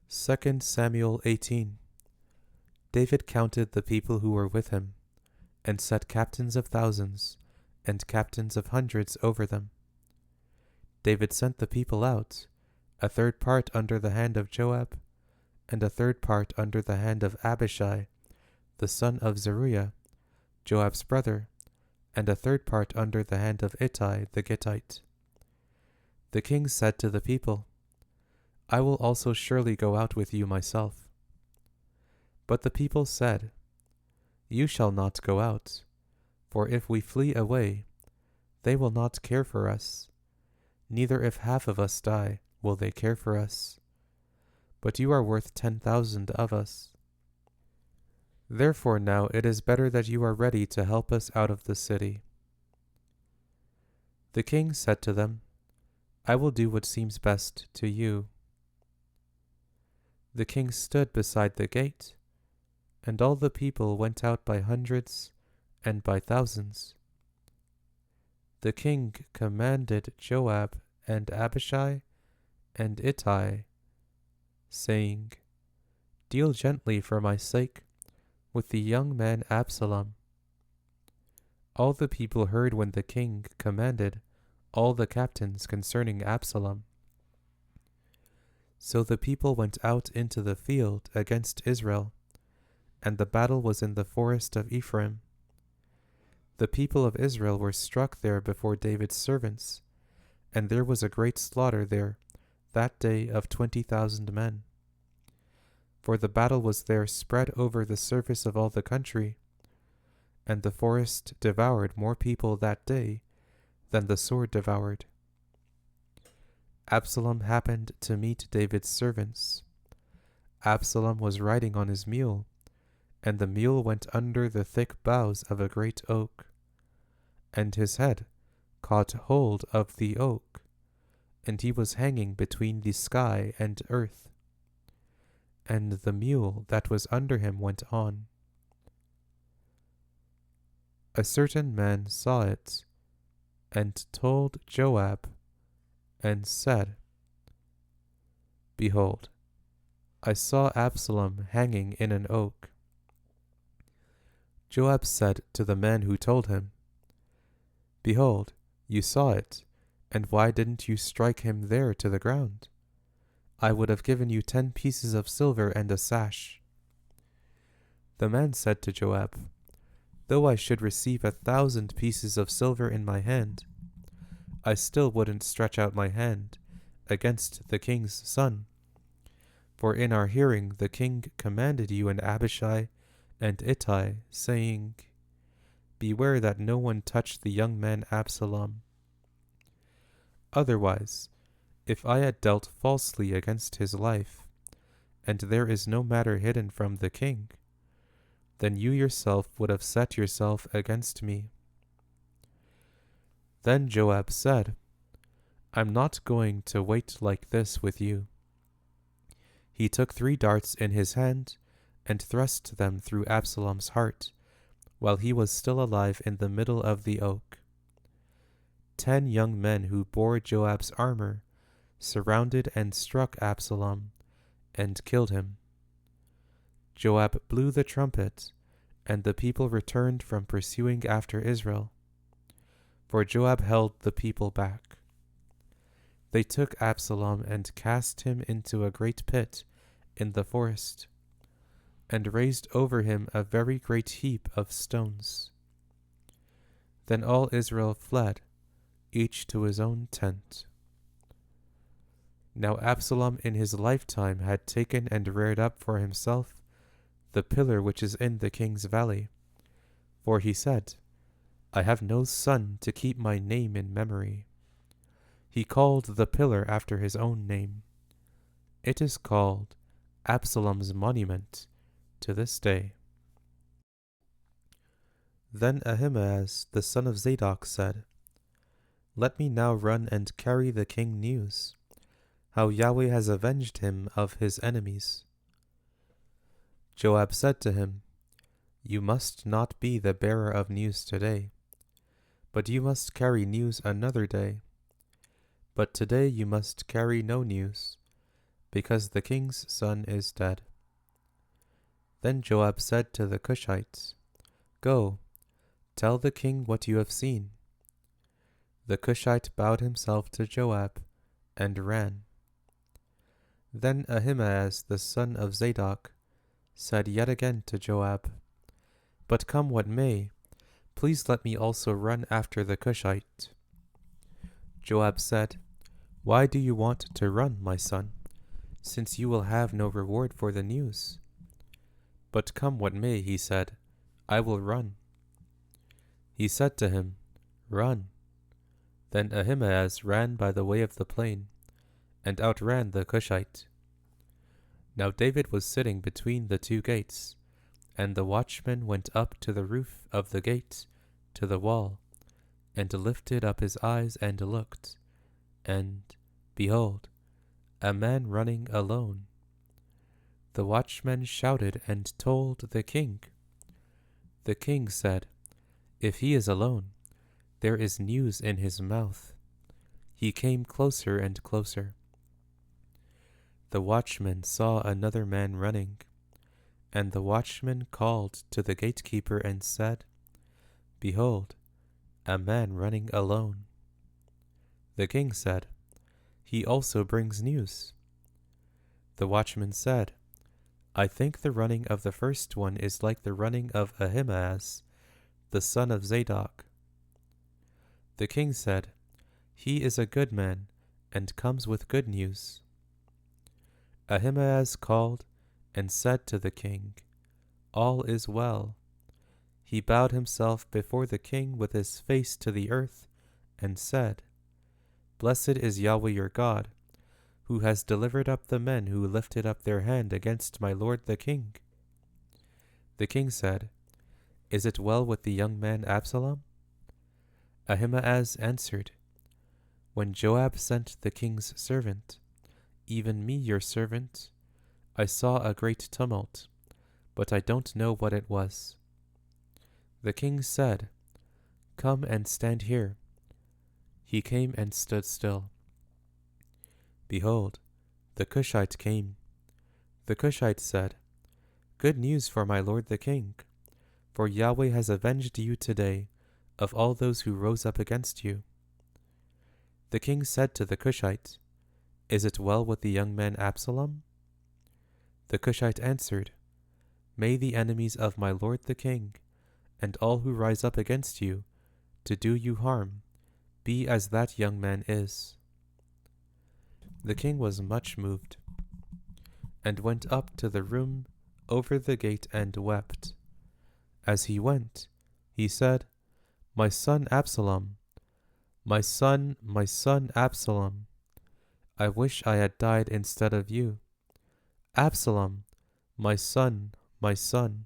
2 Samuel 18. David counted the people who were with him, and set captains of thousands and captains of hundreds over them. David sent the people out, a third part under the hand of Joab, and a third part under the hand of Abishai, the son of Zeruiah, Joab's brother, and a third part under the hand of Ittai the Gittite. The king said to the people, I will also surely go out with you myself. But the people said, You shall not go out, for if we flee away, they will not care for us, neither if half of us die will they care for us. But you are worth 10,000 of us. Therefore now it is better that you are ready to help us out of the city. The king said to them, I will do what seems best to you. The king stood beside the gate, and all the people went out by hundreds and by thousands. The king commanded Joab and Abishai and Ittai, saying, Deal gently for my sake with the young man Absalom. All the people heard when the king commanded all the captains concerning Absalom. So the people went out into the field against Israel, and the battle was in the forest of Ephraim. The people of Israel were struck there before David's servants, and there was a great slaughter there that day of 20,000 men. For the battle was there spread over the surface of all the country, and the forest devoured more people that day than the sword devoured. Absalom happened to meet David's servants. Absalom was riding on his mule, and the mule went under the thick boughs of a great oak, and his head caught hold of the oak, and he was hanging between the sky and earth, and the mule that was under him went on. A certain man saw it, and told Joab, and said, Behold, I saw Absalom hanging in an oak. Joab said to the man who told him, Behold, you saw it, and why didn't you strike him there to the ground? I would have given you 10 pieces of silver and a sash. The man said to Joab, Though I should receive 1,000 pieces of silver in my hand, I still wouldn't stretch out my hand against the king's son. For in our hearing the king commanded you and Abishai and Ittai, saying, Beware that no one touch the young man Absalom. Otherwise, if I had dealt falsely against his life, and there is no matter hidden from the king, then you yourself would have set yourself against me. Then Joab said, I'm not going to wait like this with you. He took 3 darts in his hand, and thrust them through Absalom's heart, while he was still alive in the middle of the oak. 10 young men who bore Joab's armor surrounded and struck Absalom, and killed him. Joab blew the trumpet, and the people returned from pursuing after Israel, for Joab held the people back. They took Absalom and cast him into a great pit in the forest, and raised over him a very great heap of stones. Then all Israel fled, each to his own tent. Now Absalom in his lifetime had taken and reared up for himself the pillar which is in the king's valley, for he said, I have no son to keep my name in memory. He called the pillar after his own name. It is called Absalom's monument to this day. Then Ahimaaz the son of Zadok said, Let me now run and carry the king news, how Yahweh has avenged him of his enemies. Joab said to him, You must not be the bearer of news today, but you must carry news another day. But today you must carry no news, because the king's son is dead. Then Joab said to the Cushites, Go, tell the king what you have seen. The Cushite bowed himself to Joab and ran. Then Ahimaaz the son of Zadok said yet again to Joab, But come what may, please let me also run after the Cushite. Joab said, Why do you want to run, my son, since you will have no reward for the news? But come what may, he said, I will run. He said to him, Run. Then Ahimaaz ran by the way of the plain, and outran the Cushite. Now David was sitting between the two gates, and the watchman went up to the roof of the gate, to the wall, and lifted up his eyes and looked, and, behold, a man running alone. The watchman shouted and told the king. The king said, If he is alone, there is news in his mouth. He came closer and closer. The watchman saw another man running, and the watchman called to the gatekeeper and said, Behold, a man running alone. The king said, He also brings news. The watchman said, I think the running of the first one is like the running of Ahimaaz, the son of Zadok. The king said, He is a good man, and comes with good news. Ahimaaz called and said to the king, All is well. He bowed himself before the king with his face to the earth, and said, Blessed is Yahweh your God, who has delivered up the men who lifted up their hand against my lord the king. The king said, Is it well with the young man Absalom? Ahimaaz answered, When Joab sent the king's servant, even me your servant, I saw a great tumult, but I don't know what it was. The king said, Come and stand here. He came and stood still. Behold, the Cushite came. The Cushite said, Good news for my lord the king, for Yahweh has avenged you today of all those who rose up against you. The king said to the Cushite, Is it well with the young man Absalom? The Cushite answered, May the enemies of my lord the king, and all who rise up against you, to do you harm, be as that young man is. The king was much moved, and went up to the room over the gate and wept. As he went, he said, My son Absalom, my son Absalom, I wish I had died instead of you. Absalom, my son, my son.